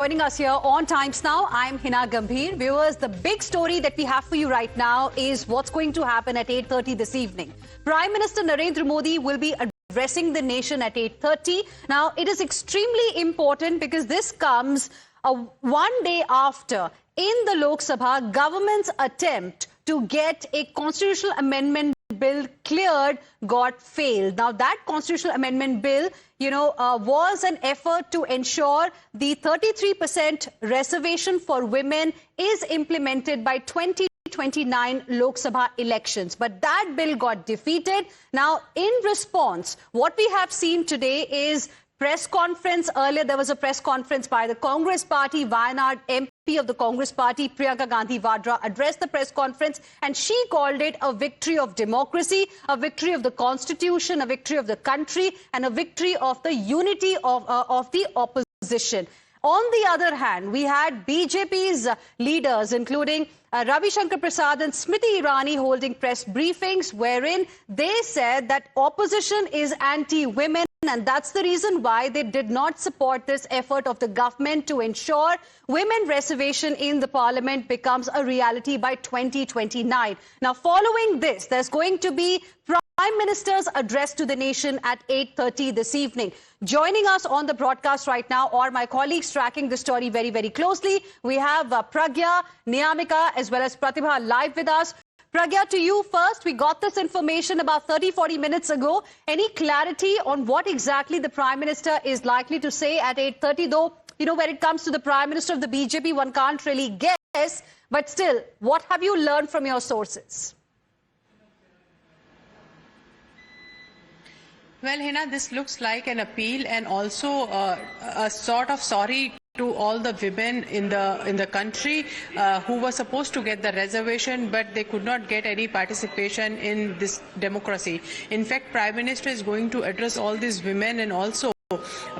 Joining us here on Times Now, I'm Hina Gambhir. Viewers, the big story that we have for you right now is what's going to happen at 8:30 this evening. Prime Minister Narendra Modi will be addressing the nation at 8:30. Now, it is extremely important because this comes one day after, in the Lok Sabha, government's attempt to get a constitutional amendment bill cleared got failed. Now, that constitutional amendment bill, was an effort to ensure the 33% reservation for women is implemented by 2029 Lok Sabha elections. But that bill got defeated. Now, in response, what we have seen today is press conference. Earlier, there was a press conference by the Congress Party. Wayanad MP of the Congress Party, Priyanka Gandhi Vadra, addressed the press conference, and she called it a victory of democracy, a victory of the Constitution, a victory of the country, and a victory of the unity of the opposition. On the other hand, we had BJP's leaders, including Ravi Shankar Prasad and Smriti Irani, holding press briefings wherein they said that opposition is anti-women, and that's the reason why they did not support this effort of the government to ensure women reservation in the parliament becomes a reality by 2029. Now, following this, there's going to be Prime Minister's address to the nation at 8:30 this evening. Joining us on the broadcast right now are my colleagues tracking the story very, very closely. We have Pragya, Niyamika, as well as Pratibha live with us. Pragya, to you first. We got this information about 30-40 minutes ago. Any clarity on what exactly the Prime Minister is likely to say at 8:30? Though, when it comes to the Prime Minister of the BJP, one can't really guess. But still, what have you learned from your sources? Well, Hina, this looks like an appeal and also a sort of sorry to all the women in the country who were supposed to get the reservation, but they could not get any participation in this democracy. In fact, Prime Minister is going to address all these women, and also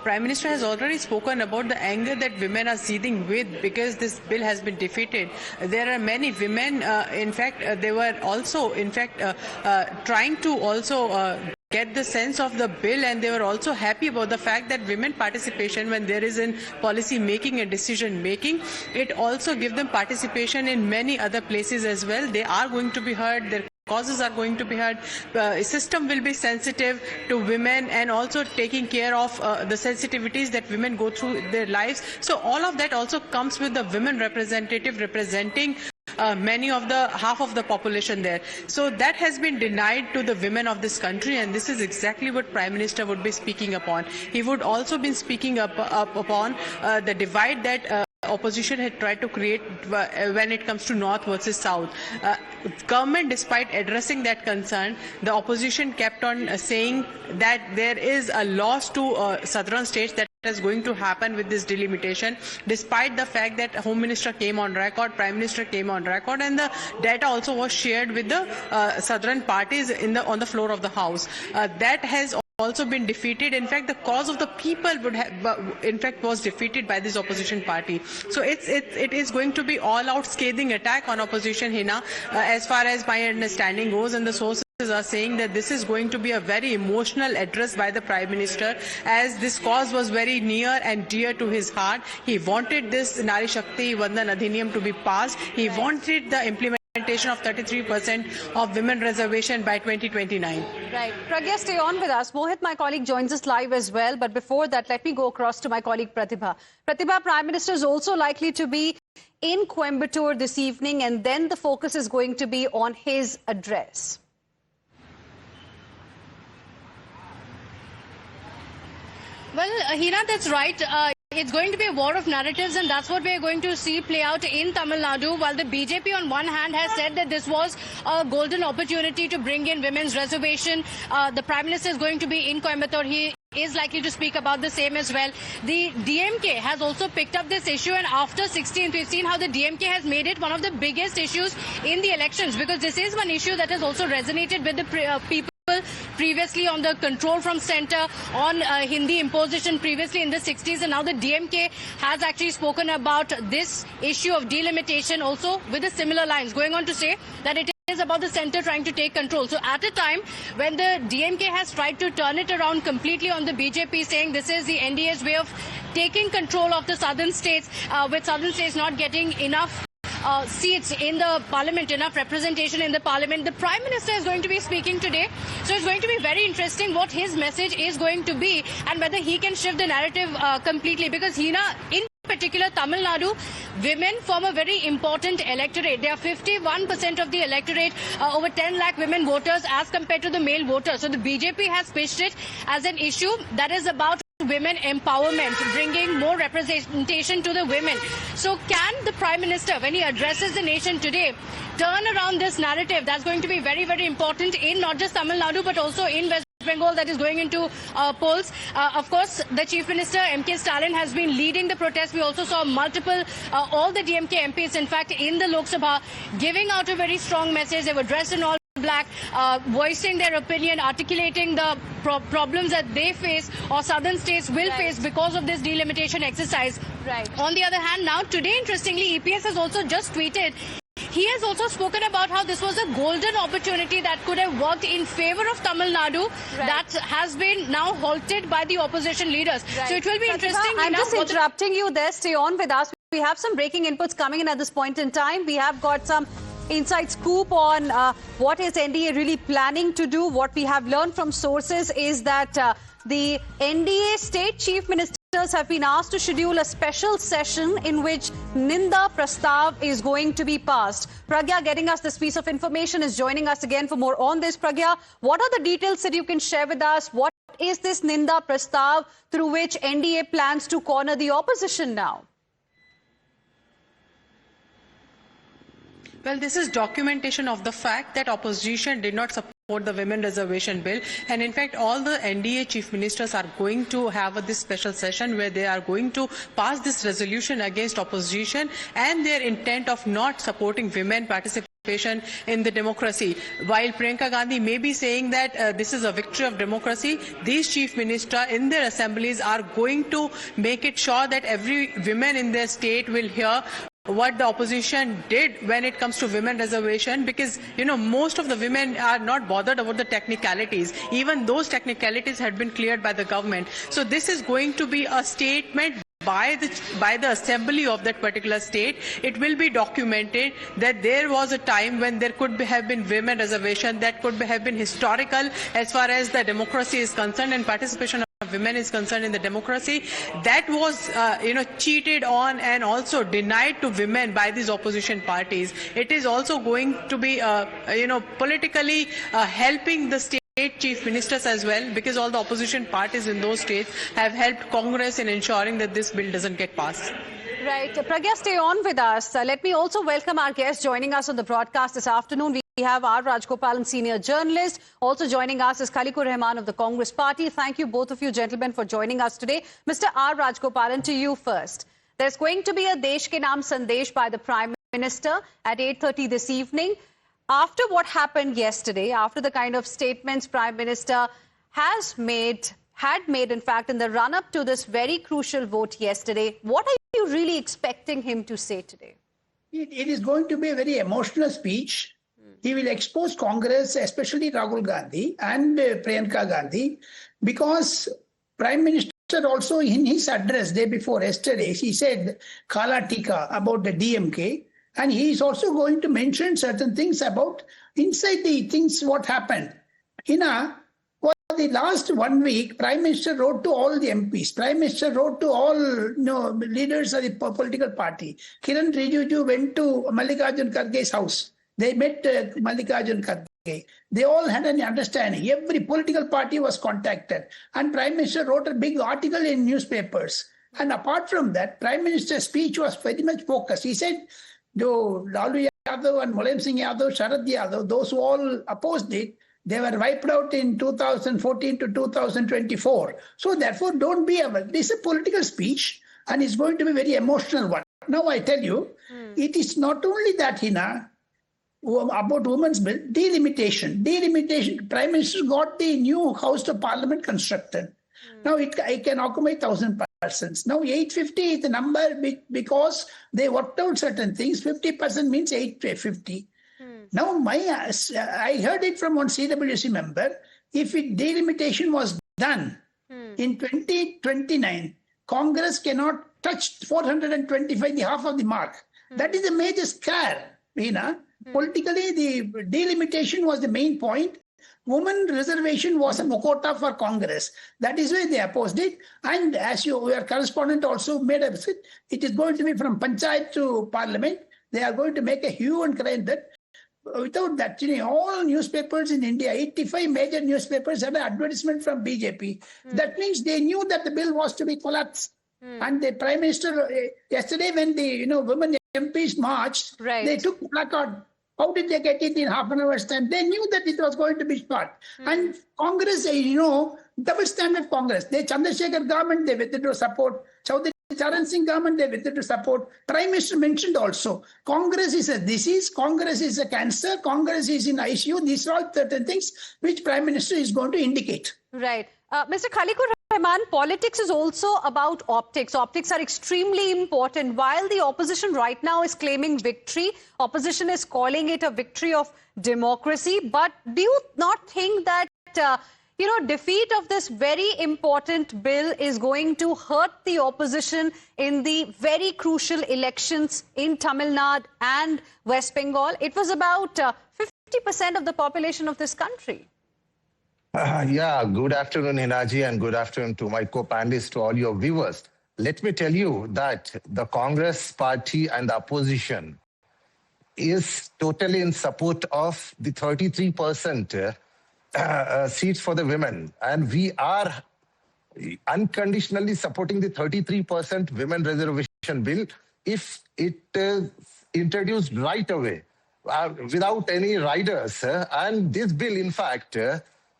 Prime Minister has already spoken about the anger that women are seething with because this bill has been defeated. There are many women, they were also, trying to also get the sense of the bill, and they were also happy about the fact that women participation when there is in policy making and decision making, it also gives them participation in many other places as well. They are going to be heard. Their causes are going to be heard. System will be sensitive to women and also taking care of the sensitivities that women go through their lives. So all of that also comes with the women representative representing half of the population there. So that has been denied to the women of this country, and this is exactly what Prime Minister would be speaking upon. He would also be speaking up upon the divide that opposition had tried to create when it comes to North versus South. Government, despite addressing that concern, the opposition kept on saying that there is a loss to southern states that is going to happen with this delimitation, despite the fact that Home Minister came on record, Prime Minister came on record, and the data also was shared with the southern parties on the floor of the House. That has also been defeated. In fact, the cause of the people was defeated by this opposition party. So it is going to be all-out scathing attack on opposition, Hina, as far as my understanding goes, and the sources are saying that this is going to be a very emotional address by the Prime Minister, as this cause was very near and dear to his heart. He wanted this Nari Shakti Vandan Adhiniyam to be passed. He wanted the implementation of 33% of women reservation by 2029. Right. Pragya, stay on with us. Mohit, my colleague, joins us live as well. But before that, let me go across to my colleague Pratibha. Pratibha, Prime Minister is also likely to be in Coimbatore this evening, and then the focus is going to be on his address. Well, Hina, that's right. It's going to be a war of narratives, and that's what we're going to see play out in Tamil Nadu. While the BJP on one hand has said that this was a golden opportunity to bring in women's reservation, the Prime Minister is going to be in Coimbatore. He is likely to speak about the same as well. The DMK has also picked up this issue, and after 16th, we've seen how the DMK has made it one of the biggest issues in the elections, because this is one issue that has also resonated with the people previously on the control from centre, on Hindi imposition previously in the 60s, and now the DMK has actually spoken about this issue of delimitation also with the similar lines, going on to say that it is about the centre trying to take control. So at a time when the DMK has tried to turn it around completely on the BJP, saying this is the NDA's way of taking control of the southern states, with southern states not getting enough seats in the parliament, enough representation in the parliament. The Prime Minister is going to be speaking today. So it's going to be very interesting what his message is going to be and whether he can shift the narrative completely. Because Hina, in particular Tamil Nadu, women form a very important electorate. They are 51% of the electorate, over 10 lakh women voters as compared to the male voters. So the BJP has pitched it as an issue that is about women empowerment, bringing more representation to the women. So can the Prime Minister, when he addresses the nation today, turn around this narrative? That's going to be very, very important in not just Tamil Nadu but also in West Bengal, that is going into polls. Of course, the Chief Minister, M.K. Stalin, has been leading the protest. We also saw multiple, all the DMK MPs, in fact, in the Lok Sabha, giving out a very strong message. They were dressed in all black, voicing their opinion, articulating the problems that they face or southern states will face because of this delimitation exercise. Right. On the other hand, now today, interestingly, EPS has also just tweeted. He has also spoken about how this was a golden opportunity that could have worked in favor of Tamil Nadu, that has been now halted by the opposition leaders. So it will be interesting. I'm just interrupting you there. Stay on with us. We have some breaking inputs coming in at this point in time. We have got some inside scoop on what is NDA really planning to do. What we have learned from sources is that the NDA state chief ministers have been asked to schedule a special session in which Ninda Prastav is going to be passed. Pragya, getting us this piece of information, is joining us again for more on this. Pragya, what are the details that you can share with us? What is this Ninda Prastav through which NDA plans to corner the opposition now? Well, this is documentation of the fact that opposition did not support the women reservation bill, and in fact all the NDA chief ministers are going to have this special session where they are going to pass this resolution against opposition and their intent of not supporting women participation in the democracy. While Priyanka Gandhi may be saying that this is a victory of democracy, these chief ministers in their assemblies are going to make it sure that every woman in their state will hear what the opposition did when it comes to women reservation, because most of the women are not bothered about the technicalities. Even those technicalities had been cleared by the government. So this is going to be a statement by the assembly of that particular state. It will be documented that there was a time when there could have been women reservation that could have been historical as far as the democracy is concerned and participation of women is concerned in the democracy. That was cheated on and also denied to women by these opposition parties. It is also going to be politically helping the state chief ministers as well, because all the opposition parties in those states have helped Congress in ensuring that this bill doesn't get passed. Right. Pragya, stay on with us. Let me also welcome our guest joining us on the broadcast this afternoon. We have R. Rajgopalan, senior journalist. Also joining us is Khalikur Rahman of the Congress Party. Thank you, both of you gentlemen, for joining us today. Mr. R. Rajgopalan, to you first. There's going to be a Desh Ke Naam Sandesh by the Prime Minister at 8:30 this evening. After what happened yesterday, after the kind of statements Prime Minister had made, in fact, in the run-up to this very crucial vote yesterday, what are you really expecting him to say today? It is going to be a very emotional speech. He will expose Congress, especially Rahul Gandhi and Priyanka Gandhi, because Prime Minister also in his address day before yesterday, he said Kala Tika about the DMK, and he is also going to mention certain things about inside the things what happened. For the last 1 week, Prime Minister wrote to all the MPs. Prime Minister wrote to all leaders of the political party. Kiran Rijiju went to Mallikarjun Kharge's house. They met Mallikarjun Kharge. They all had an understanding. Every political party was contacted. And Prime Minister wrote a big article in newspapers. And apart from that, Prime Minister's speech was very much focused. He said, though Lalu Yadav and Mulayam Singh Yadav, Sharad Yadav, those who all opposed it, they were wiped out in 2014 to 2024. So therefore, don't be averse. This is a political speech and it's going to be a very emotional one. Now I tell you, it is not only that, about women's bill, delimitation. Prime Minister got the new House of Parliament constructed. Now it can accommodate 1,000 persons. Now 850 is the number because they worked out certain things. 50% means 850. Now, I heard it from one CWC member. If delimitation was done in 2029, Congress cannot touch 425, the half of the mark. That is a major scare, Veena. Politically, the delimitation was the main point. Women reservation was a mukota for Congress. That is why they opposed it. And as your correspondent also made a visit, it is going to be from Panchayat to Parliament. They are going to make a hue and cry that without that, all newspapers in India, 85 major newspapers had an advertisement from BJP. That means they knew that the bill was to be collapsed. And the Prime Minister, yesterday when the women MPs marched, they took the placard. How did they get it in half an hour's time? They knew that it was going to be shot. And Congress, double standard Congress. The Chandrasekhar government, they withdrew support. Chaudhary Charan Singh government, they withdrew support. Prime Minister mentioned also, Congress is a disease, Congress is a cancer, Congress is in ICU. These are all certain things which Prime Minister is going to indicate. Right. Mr. Khaliqur Rahman, politics is also about optics. Optics are extremely important. While the opposition right now is claiming victory, opposition is calling it a victory of democracy. But do you not think that, defeat of this very important bill is going to hurt the opposition in the very crucial elections in Tamil Nadu and West Bengal? It was about 50% of the population of this country. Good afternoon, Hinaji, and good afternoon to my co-panelists, to all your viewers. Let me tell you that the Congress party and the opposition is totally in support of the 33% seats for the women. And we are unconditionally supporting the 33% women reservation bill if it is introduced right away without any riders. And this bill, in fact,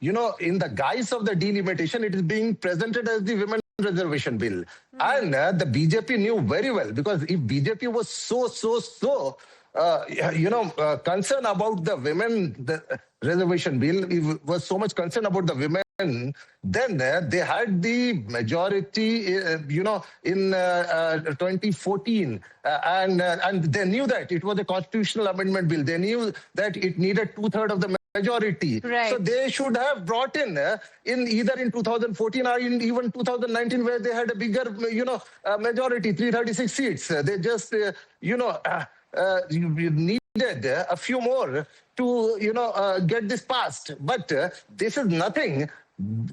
in the guise of the delimitation, it is being presented as the women reservation bill. And the BJP knew very well, because if BJP was so concerned about the women reservation bill, it was so much concerned about the women, then they had the majority, in 2014. And they knew that it was a constitutional amendment bill. They knew that it needed 2/3 of the majority. Right. So they should have brought in either in 2014 or in even 2019, where they had a bigger, majority, 336 seats. They just, needed a few more to, get this passed. But this is nothing.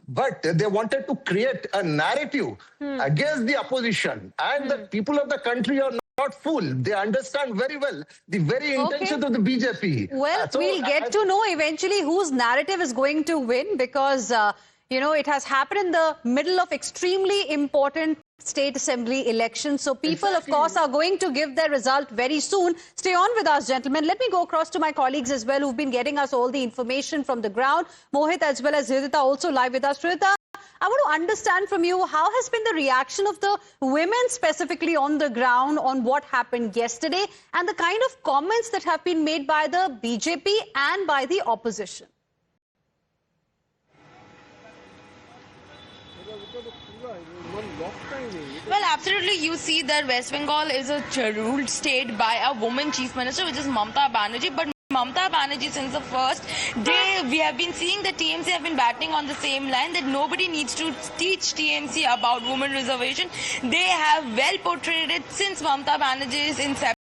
But they wanted to create a narrative against the opposition. And the people of the country are not fool. They understand very well the very intentions of the BJP. Well, we'll get to know eventually whose narrative is going to win, because, it has happened in the middle of extremely important state assembly elections. So people, of course, are going to give their result very soon. Stay on with us, gentlemen. Let me go across to my colleagues as well, who've been getting us all the information from the ground. Mohit as well as Hridita also live with us. Hridita, I want to understand from you, how has been the reaction of the women specifically on the ground on what happened yesterday, and the kind of comments that have been made by the BJP and by the opposition? Well, absolutely. You see that West Bengal is a ruled state by a woman chief minister, which is Mamata Banerjee. But Mamata Banerjee, since the first day, we have been seeing that TMC have been batting on the same line, that nobody needs to teach TMC about women reservation. They have well portrayed it since Mamata Banerjee's inception.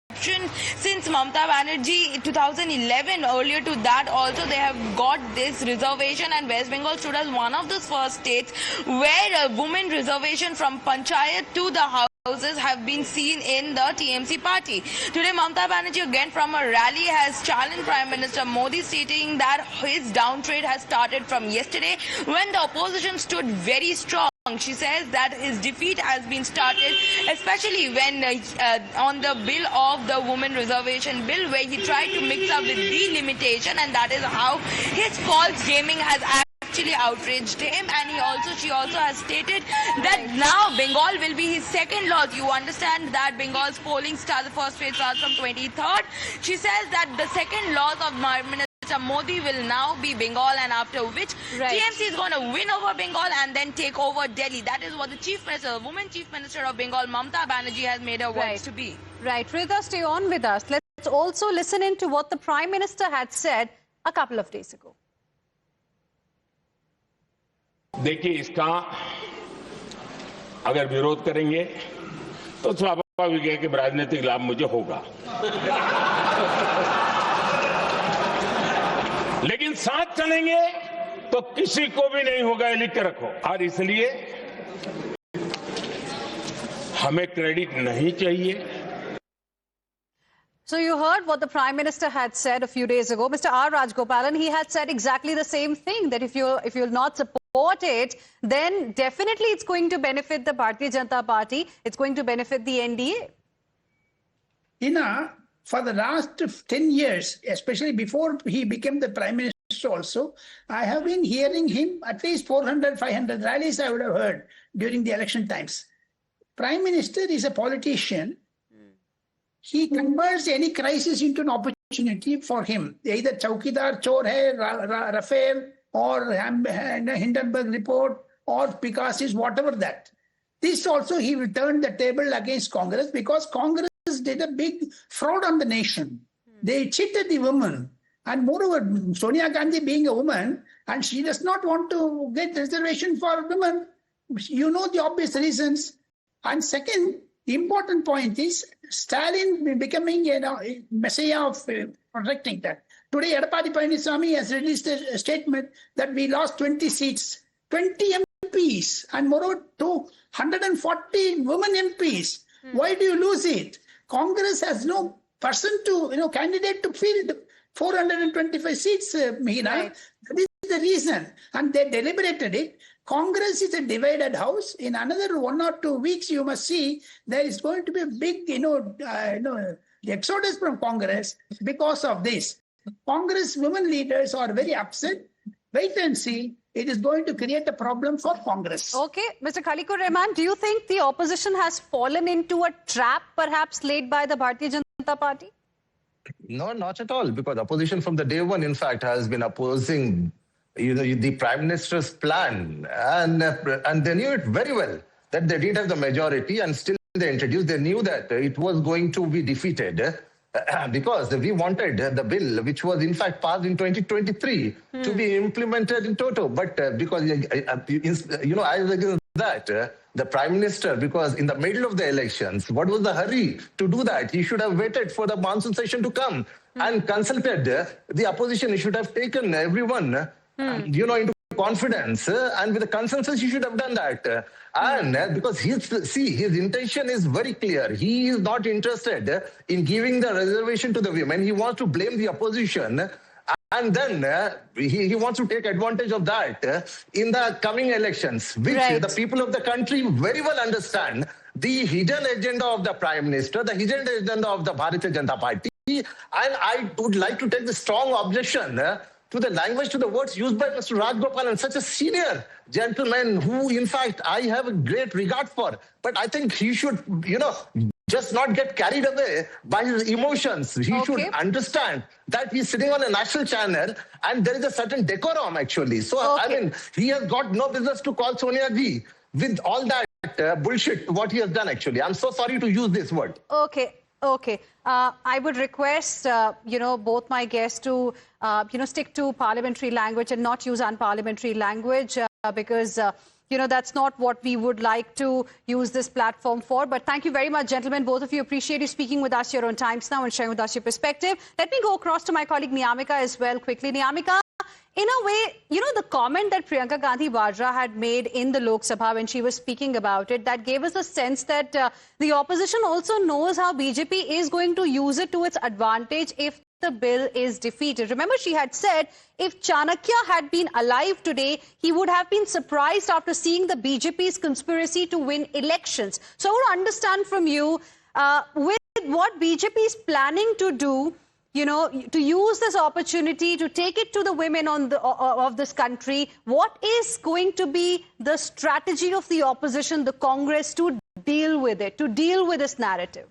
Since Mamata Banerjee 2011, earlier to that also, they have got this reservation, and West Bengal stood as one of the first states where a women reservation from Panchayat to the houses have been seen in the TMC party. Today, Mamata Banerjee again from a rally has challenged Prime Minister Modi, stating that his downtrade has started from yesterday when the opposition stood very strong. She says that his defeat has been started, especially when on the bill of the women reservation bill, where he tried to mix up with delimitation, and that is how his false gaming has actually outraged him. And she also has stated that now Bengal will be his second loss. You understand that Bengal's polling starts, the first phase starts from 23rd. She says that the second loss of Minister Modi will now be Bengal, and after which TMC is going to win over Bengal and then take over Delhi. That is what the Chief Minister, woman Chief Minister of Bengal, Mamata Banerjee, has made her words to be. Right. Hridita, stay on with us. Let's let's also listen in to what the Prime Minister had said a couple of days ago. देखिए, इसका अगर विरोध करेंगे तो स्वाभाविक है कि राजनीतिक लाभ मुझे होगा, लेकिन साथ चलेंगे तो किसी को भी नहीं होगा, ये लिख के रखो। और इसलिए हमें क्रेडिट नहीं चाहिए। So you heard what the Prime Minister had said a few days ago. Mr. R. Rajgopalan, he had said exactly the same thing, that if you'll not support it, then definitely it's going to benefit the Bharatiya Janata Party. It's going to benefit the NDA. For the last 10 years, especially before he became the Prime Minister also, I have been hearing him at least 400, 500 rallies I would have heard during the election times. Prime Minister is a politician. He converts any crisis into an opportunity for him. Either Chaukidar Chor hai, Rafael, or Hindenburg report, or Picasso, whatever that. This also he will turn the table against Congress, because Congress did a big fraud on the nation. They cheated the women. And moreover, Sonia Gandhi being a woman, and she does not want to get reservation for women. You know the obvious reasons. And second, the important point is Stalin becoming a messiah of protecting that. Today, Edapadi Palaniswamy has released a statement that we lost 20 seats, 20 MPs, and moreover, 240 women MPs. Why do you lose it? Congress has no person to, candidate to fill 425 seats, Meena. Right. That is the reason. And they deliberated it. Congress is a divided house. In another 1 or 2 weeks, you must see there is going to be a big, exodus from Congress because of this. Congress women leaders are very upset. Wait and see. It is going to create a problem for Congress. Okay, Mr. Khalikur Rahman, do you think the opposition has fallen into a trap perhaps laid by the Bharatiya Janata Party? No, not at all, because opposition from the day one, in fact, has been opposing the Prime Minister's plan, and they knew it very well that they didn't have the majority, and still they introduced. They knew that it was going to be defeated because we wanted the bill, which was in fact passed in 2023, to be implemented in toto. But because as against that, the Prime Minister, because in the middle of the elections, what was the hurry to do that? He should have waited for the monsoon session to come and consulted the opposition. He should have taken everyone into confidence, and with a consensus, he should have done that. And because his intention is very clear. He is not interested in giving the reservation to the women. He wants to blame the opposition, and then he wants to take advantage of that in the coming elections, which the people of the country very well understand. The hidden agenda of the Prime Minister, the hidden agenda of the Bharatiya Janata Party. And I would like to take the strong objection to the language, to the words used by Mr. Rajgopalan, such a senior gentleman who, in fact, I have a great regard for. But I think he should, just not get carried away by his emotions. He should understand that he's sitting on a national channel and there is a certain decorum, actually. So, I mean, he has got no business to call Sonia Ji with all that bullshit, what he has done, actually. I'm so sorry to use this word. Okay. I would request, both my guests to, stick to parliamentary language and not use unparliamentary language because, that's not what we would like to use this platform for. But thank you very much, gentlemen. Both of you, appreciate you speaking with us here on Times Now and sharing with us your perspective. Let me go across to my colleague Niyamika as well quickly. Niyamika, in a way, the comment that Priyanka Gandhi Vadra had made in the Lok Sabha when she was speaking about it, that gave us a sense that the opposition also knows how BJP is going to use it to its advantage if the bill is defeated. Remember, she had said if Chanakya had been alive today, he would have been surprised after seeing the BJP's conspiracy to win elections. So I want to understand from you, with what BJP is planning to do, to use this opportunity to take it to the women of this country, what is going to be the strategy of the opposition, the Congress, to deal with it, to deal with this narrative?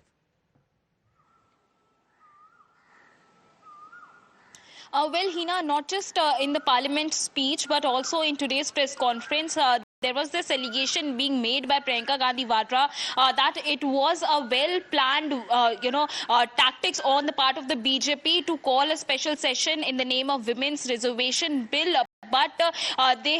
Well, Hina, not just in the parliament speech, but also in today's press conference, there was this allegation being made by Priyanka Gandhi Vadra that it was a well-planned, tactics on the part of the BJP to call a special session in the name of Women's Reservation Bill. But they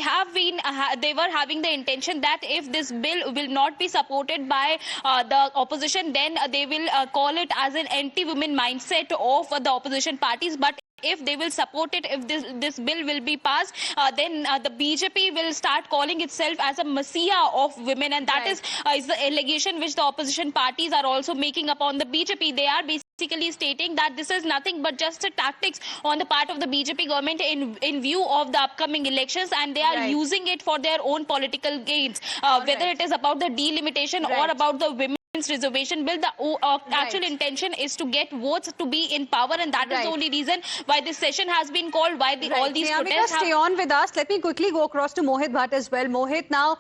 were having the intention that if this bill will not be supported by the opposition, then they will call it as an anti-women mindset of the opposition parties. But if they will support it, if this bill will be passed, then the BJP will start calling itself as a messiah of women, and that is the allegation which the opposition parties are also making upon the BJP. They are basically stating that this is nothing but just a tactics on the part of the BJP government in view of the upcoming elections, and they are using it for their own political gains, whether it is about the delimitation or about the women reservation bill. The actual intention is to get votes to be in power, and that is the only reason why this session has been called, why all these protests stay on with us. Let me quickly go across to Mohit Bhatt as well. Mohit, now,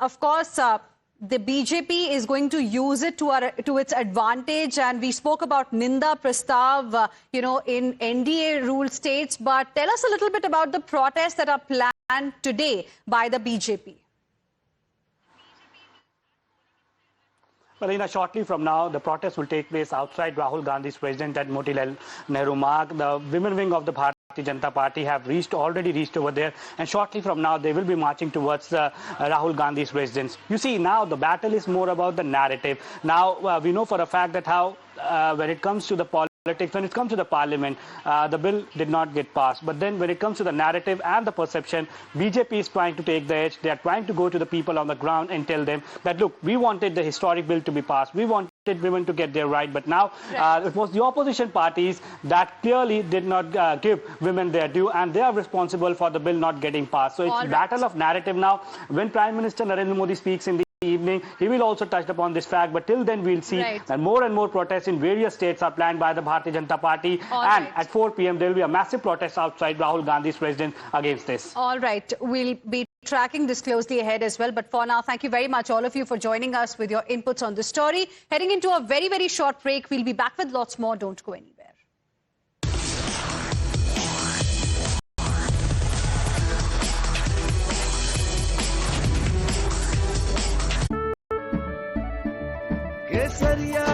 of course, the BJP is going to use it to its advantage, and we spoke about Ninda Prastav, in NDA ruled states. But tell us a little bit about the protests that are planned today by the BJP. Well, shortly from now, the protest will take place outside Rahul Gandhi's residence at Motilal Nehru Marg. The women wing of the Bharatiya Janata Party have already reached over there, and shortly from now, they will be marching towards Rahul Gandhi's residence. You see, now the battle is more about the narrative. Now, we know for a fact that how, when it comes to the politics, when it comes to the parliament, the bill did not get passed. But then when it comes to the narrative and the perception, BJP is trying to take the edge. They are trying to go to the people on the ground and tell them that, look, we wanted the historic bill to be passed. We wanted women to get their right. But now it was the opposition parties that clearly did not give women their due, and they are responsible for the bill not getting passed. So it's a battle of narrative now. When Prime Minister Narendra Modi speaks in the evening, he will also touch upon this fact, but till then we'll see that more and more protests in various states are planned by the Bharatiya Janata Party, and at 4 p.m. there will be a massive protest outside Rahul Gandhi's residence against this. All right, we'll be tracking this closely ahead as well, but for now, thank you very much all of you for joining us with your inputs on the story. Heading into a very, very short break, we'll be back with lots more. Don't go anywhere. Kesariya